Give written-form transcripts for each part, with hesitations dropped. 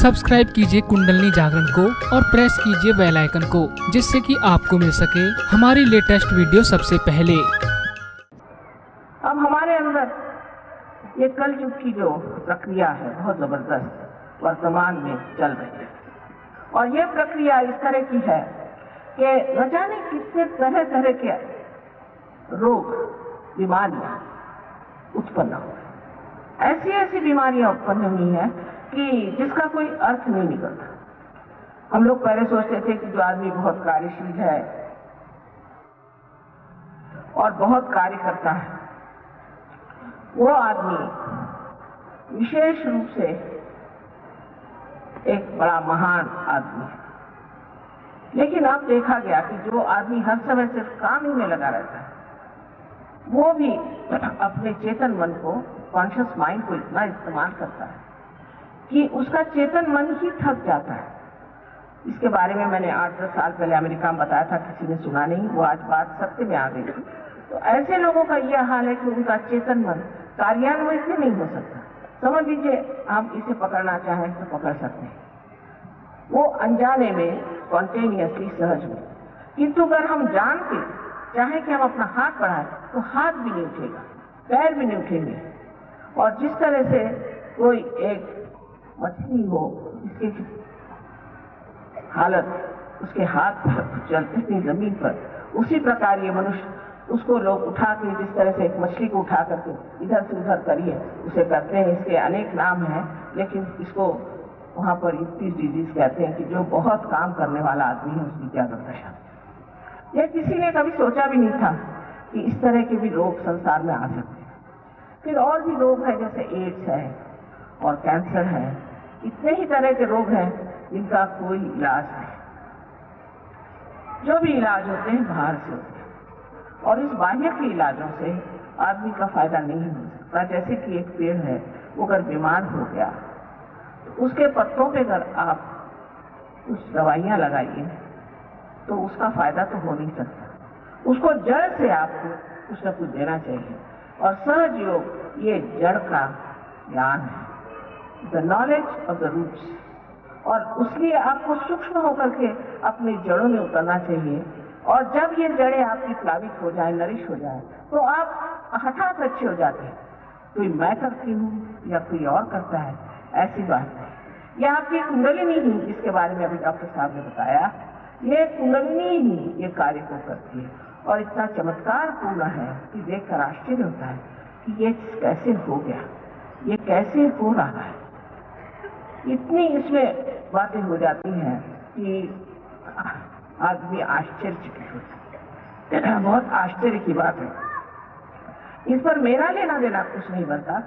Subscribe कीजिए कुंडलनी जागरण को और प्रेस कीजिए बेल आइकन को, जिससे कि आपको मिल सके हमारी लेटेस्ट वीडियो सबसे पहले। अब हमारे अंदर ये कलयुग की जो प्रक्रिया है बहुत जबरदस्त वर्तमान में चल रही है, और ये प्रक्रिया इस तरह की है कि न जाने कितने तरह तरह के रोग बीमारियां उत्पन्न हो, ऐसी ऐसी बीमारियां उत्पन्न हुई हैं कि जिसका कोई अर्थ नहीं निकलता। हम लोग पहले सोचते थे कि जो आदमी बहुत कार्यशील है और बहुत कार्य करता है वो आदमी विशेष रूप से एक बड़ा महान आदमी है। लेकिन अब देखा गया कि जो आदमी हर समय सिर्फ काम ही में लगा रहता है वो भी अपने चेतन मन को, कॉन्शियस माइंड को इतना इस्तेमाल करता है कि उसका चेतन मन ही थक जाता है। इसके बारे में मैंने 8-10 साल पहले अमेरिका में बताया था, किसी ने सुना नहीं, वो आज बात सत्य में आ गई। तो ऐसे लोगों का यह हाल है कि उनका चेतन मन कार्यान्वित नहीं हो सकता। समझ लीजिए हम इसे पकड़ना चाहें तो पकड़ सकते हैं, वो अनजाने में, स्पॉन्टेनियसली, सहज में। किंतु अगर हम जान के चाहे कि हम अपना हाथ बढ़ाएं तो हाथ भी नहीं उठेगा, पैर भी नहीं उठेंगे। और जिस तरह से कोई एक मछली हो जिसकी हालत उसके हाथ चलते नहीं जमीन पर, उसी प्रकार ये मनुष्य, उसको लोग उठा के जिस तरह से एक मछली को उठा करके इधर से उधर करिए उसे करते हैं। इसके अनेक नाम हैं, लेकिन इसको वहां पर इतनी डिजीज कहते हैं कि जो बहुत काम करने वाला आदमी है उसकी क्या दुर्दशा। यह किसी ने कभी सोचा भी नहीं था कि इस तरह के भी रोग संसार में आ सकते हैं। फिर और भी रोग हैं, जैसे एड्स है और कैंसर है। इतने ही तरह के रोग हैं जिनका कोई इलाज नहीं। जो भी इलाज होते हैं बाहर से होते हैं, और इस बाह्य के इलाजों से आदमी का फायदा नहीं हो सकता। जैसे कि एक पेड़ है, वो अगर बीमार हो गया तो उसके पत्तों पे अगर आप कुछ दवाइयां लगाइए तो उसका फायदा तो हो नहीं सकता। उसको जड़ से आपको कुछ न कुछ देना चाहिए, और सहज योग ये जड़ का ज्ञान है, the knowledge of the roots. और उसलिए आपको सूक्ष्म होकर के अपनी जड़ों में उतरना चाहिए। और जब ये जड़ें आपकी प्लावित हो जाए, नरिश हो जाए, तो आप हठात अच्छे हो जाते हैं। कोई मैं करती हूँ या कोई और करता है, ऐसी बात नहीं। यह आपकी कुंडलिनी ही, जिसके बारे में अभी डॉक्टर साहब ने बताया, ये कुंडलिनी ही ये कार्य को करती है। और इतना चमत्कार पूर्ण है कि देखकर आश्चर्य होता है कि ये कैसे हो गया, ये कैसे हो रहा है। इतनी इसमें बातें हो जाती हैं कि आदमी आश्चर्यचकित होता है। बहुत आश्चर्य की बात है। इस पर मेरा लेना देना कुछ नहीं बनता।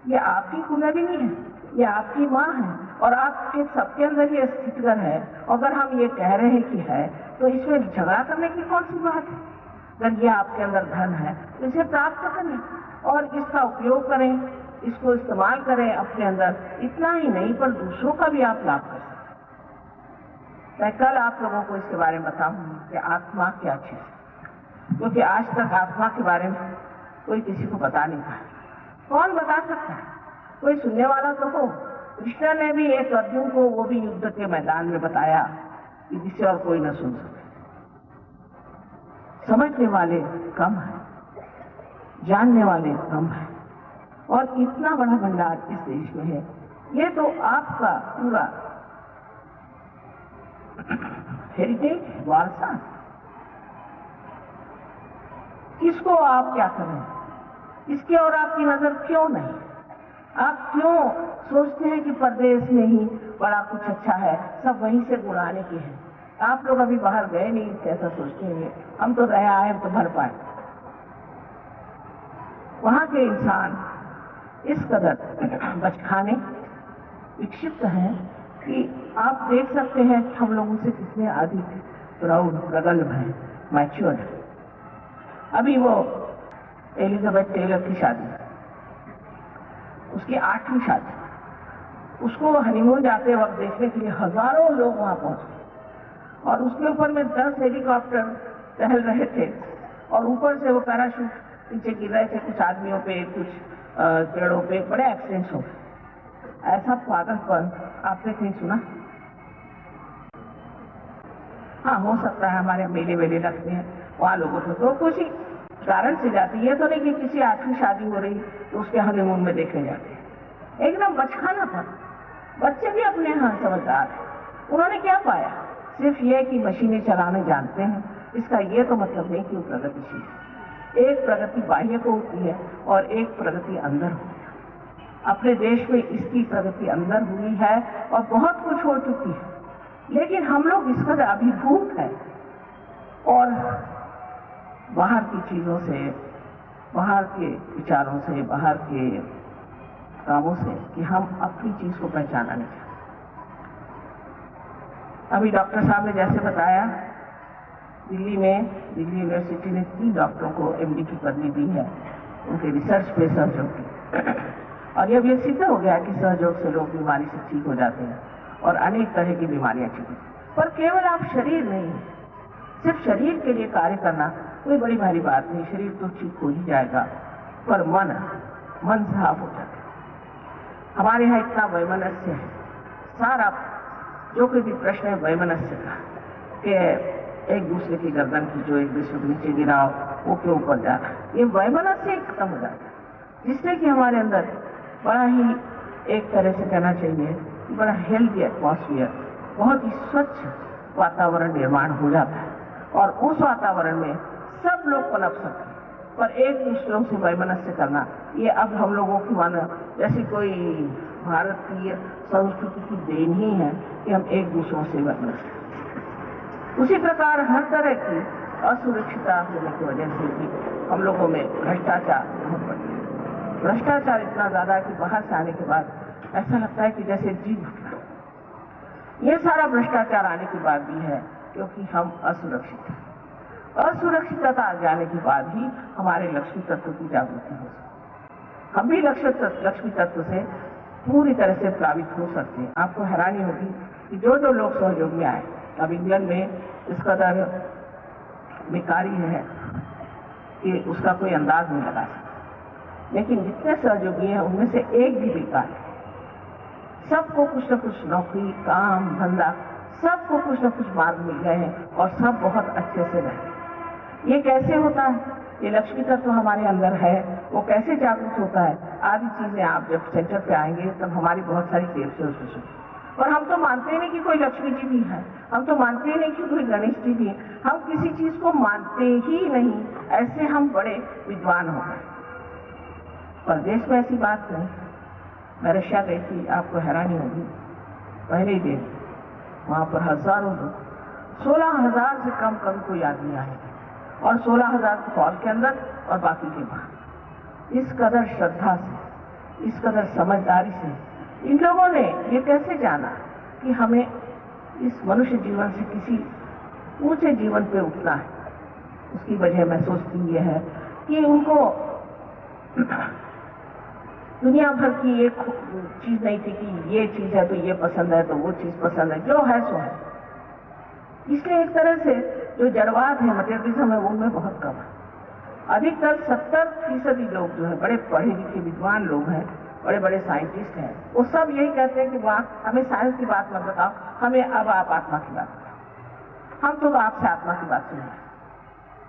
ये आपकी कुंडलिनी है, ये आपकी माँ है, और आपके सबके अंदर ये स्थितिगत है। अगर हम ये कह रहे हैं कि है, तो इसमें झगड़ा करने की कौन सी बात है। अगर ये आपके अंदर धन है तो इसे प्राप्त करें और इसका उपयोग करें, इसको इस्तेमाल करें अपने अंदर। इतना ही नहीं पर दूसरों का भी आप लाभ कर सकते हैं। मैं कल आप लोगों को इसके बारे में बताऊंगी कि आत्मा क्या चीज है, क्योंकि आज तक आत्मा के बारे में कोई किसी को बता नहीं पाया। कौन बता सकता है? कोई सुनने वाला तो हो। कृष्ण ने भी एक अर्जुन को, वो भी युद्ध के मैदान में बताया कि जिसे और कोई न सुन सके। समझने वाले कम है, जानने वाले कम है, और इतना बड़ा भंडार इस देश में है। ये तो आपका पूरा हेरिटेज, वारसा। इसको आप क्या करें? इसकी और आपकी नजर क्यों नहीं? आप क्यों सोचते हैं कि परदेश में ही बड़ा कुछ अच्छा है, सब वहीं से गुड़ाने की है? आप लोग अभी बाहर गए नहीं, ऐसा सोचते हैं। हम तो रह आए तो भर पाए। वहां के इंसान इस कदर बचकाने विक्षिप्त हैं कि आप देख सकते हैं कि हम लोगों से कितने अधिक प्रौढ़, प्रगल्भ हैं, मैच्योर्ड। अभी वो एलिजाबेथ टेलर की शादी, उसकी 8वीं शादी, उसको हनीमून जाते वक्त देखने के लिए हजारों लोग वहां पहुंचे, और उसके ऊपर में 10 हेलीकॉप्टर टहल रहे थे, और ऊपर से वो पैराशूट नीचे गिर रहे थे। कुछ आदमियों पे, कुछ पेड़ों पे, बड़े एक्सीडेंट्स हो गए। ऐसा पागलपन आपने कहीं सुना? हाँ, हो सकता है हमारे मेले वेले लगते हैं, वहाँ लोगों को तो कुछ ही कारण से जाती है, तो नहीं कि किसी आठवीं शादी हो रही तो उसके हनीमून में देखे जाते हैं। एकदम बचकाना था। बच्चे भी अपने यहाँ समझदार हैं। उन्होंने क्या पाया? सिर्फ ये कि मशीनें चलाने जानते हैं, इसका ये तो मतलब नहीं कि वो प्रगतिशील है। एक प्रगति बाह्य को होती है और एक प्रगति अंदर होती है। अपने देश में इसकी प्रगति अंदर हुई है और बहुत कुछ हो चुकी है, लेकिन हम लोग इस कदर अभिभूत हैं और बाहर की चीजों से, बाहर के विचारों से, बाहर के कामों से कि हम अपनी चीज को पहचाना नहीं चाहते। अभी डॉक्टर साहब ने जैसे बताया, दिल्ली यूनिवर्सिटी ने 3 डॉक्टरों को एमडी की पदवी दी है उनके रिसर्च पे सहयोग की। और अब ये सिद्ध हो गया कि सहयोग से लोग बीमारी से ठीक हो जाते हैं और अनेक तरह की बीमारियां ठीक होती। पर केवल आप शरीर नहीं, सिर्फ शरीर के लिए कार्य करना कोई बड़ी भारी बात नहीं, शरीर तो ठीक हो ही जाएगा, पर मन साफ हो जाता है। हमारे यहाँ इतना वैमनस्य है, सारा जो कोई भी प्रश्न है वैमनस्य का, कि एक दूसरे की गर्दन की जो एक दूसरे के नीचे गिरा वो क्यों ऊपर जा रहा है, ये वैमनस्य खत्म हो जाता है, जिससे कि हमारे अंदर बड़ा ही एक तरह से कहना चाहिए बड़ा हेल्दी एटमॉस्फेयर, बहुत ही स्वच्छ वातावरण निर्माण हो जाता है और उस वातावरण में सब लोग पनप सकते हैं। पर एक दूसरों से वैमनस्य करना ये अब हम लोगों की मानो जैसी कोई भारतीय संस्कृति की देन ही है कि हम एक दूसरों से वैमनस्य। उसी प्रकार हर तरह की असुरक्षितता होने की वजह से भी हम लोगों में भ्रष्टाचार बहुत बढ़ गया। भ्रष्टाचार इतना ज्यादा कि बाहर से आने के बाद ऐसा लगता है कि जैसे जीव उठना। ये सारा भ्रष्टाचार आने के बाद भी है क्योंकि हम असुरक्षित हैं। असुरक्षितता आ जाने के बाद ही हमारे लक्ष्मी तत्व की जागृति हो सकती। हम भी लक्ष्मी तत्व से पूरी तरह से प्लावित हो सकते हैं। आपको हैरानी होगी कि जो लोग सहयोग में आए, अब इंग्लैंड में इस कदर बेकारी है कि उसका कोई अंदाज नहीं लगा सकता, लेकिन जितने सहयोगी हैं उनमें से एक भी बेकार है। सबको कुछ न कुछ नौकरी, काम, धंधा, सबको कुछ न कुछ मार्ग मिल गए हैं और सब बहुत अच्छे से रहे। ये कैसे होता है? ये लक्ष्मी तत्व हमारे अंदर है, वो कैसे जागृत होता है? आदि चीजें आप जब सेंटर पे आएंगे तब हमारी बहुत सारी देर से उसमें, और हम तो मानते ही नहीं कि कोई लक्ष्मी जी भी है, हम तो मानते ही नहीं कि कोई गणेश जी भी है, हम किसी चीज को मानते ही नहीं, ऐसे हम बड़े विद्वान हो गए। पर देश में ऐसी बात नहीं। मैं रशिया गई थी, आपको हैरानी होगी, पहले ही दिन वहां पर हजारों लोग, 16,000 से कम कोई आदमी आए और 16,000 हॉल के अंदर और बाकी के बाहर। इस कदर श्रद्धा से, इस कदर समझदारी से इन लोगों ने ये कैसे जाना कि हमें इस मनुष्य जीवन से किसी ऊंचे जीवन पे उठना है। उसकी वजह मैं सोचती ये है कि उनको दुनिया भर की एक चीज नहीं थी कि ये चीज है तो ये पसंद है तो वो चीज पसंद है, जो है सो है। इसलिए एक तरह से जो जड़वाद है, मटेरियलिज्म है, वो उनमें बहुत कम है। अधिकतर 70% लोग जो है बड़े पढ़े लिखे विद्वान लोग हैं, बड़े बड़े साइंटिस्ट हैं, वो सब यही कहते हैं कि वाह हमें साइंस की बात मत बताओ, हमें अब आप आत्मा की बात बताओ, हम तो आपसे आत्मा की बात सुन रहे हैं।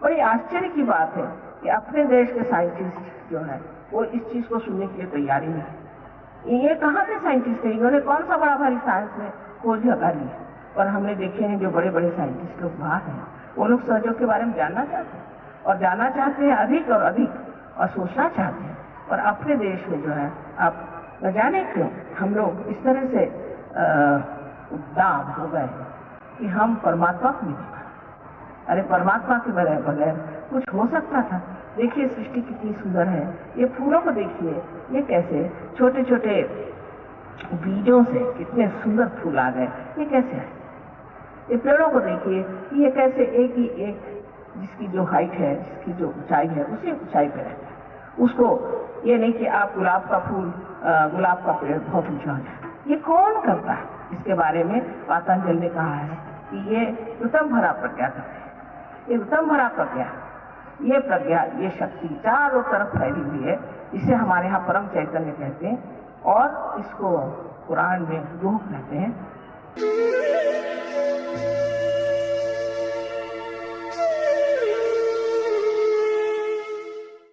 बड़ी आश्चर्य की बात है कि अपने देश के साइंटिस्ट जो है वो इस चीज को सुनने के लिए तैयारी नहीं। ये कहाँ के साइंटिस्ट है? इन्होंने कौन सा बड़ा भारी साइंस में खोज लगा ली है? पर हमने देखे हैं जो बड़े बड़े साइंटिस्ट लोग बाहर हैं, वो लोग सहयोग के बारे में जानना चाहते हैं और जानना चाहते हैं अधिक और अधिक और सोचना चाहते हैं। और अपने देश में जो है आप न जाने क्यों हम लोग इस तरह से उद्दाम हो गए हैं कि हम परमात्मा को नहीं देखा। अरे परमात्मा के बगैर कुछ हो सकता था? देखिए सृष्टि कितनी सुंदर है, ये फूलों को देखिए, ये कैसे छोटे छोटे बीजों से कितने सुंदर फूल आ गए, ये कैसे है? ये पेड़ों को देखिए कि ये कैसे एक ही एक जिसकी जो हाइट है, जिसकी जो ऊंचाई है, उसी ऊंचाई पे रहता है। उसको ये नहीं कि आप गुलाब का फूल, गुलाब का पेड़ बहुत ऊंचा हो जाए, ये कौन करता है? इसके बारे में पतंजलि ने कहा है कि ये उत्तम भरा प्रज्ञा करते हैं। ये उत्तम भरा प्रज्ञा, ये प्रज्ञा, ये शक्ति चारों तरफ फैली हुई है, इसे हमारे यहाँ परम चैतन्य कहते हैं और इसको कुरान में रूह कहते हैं।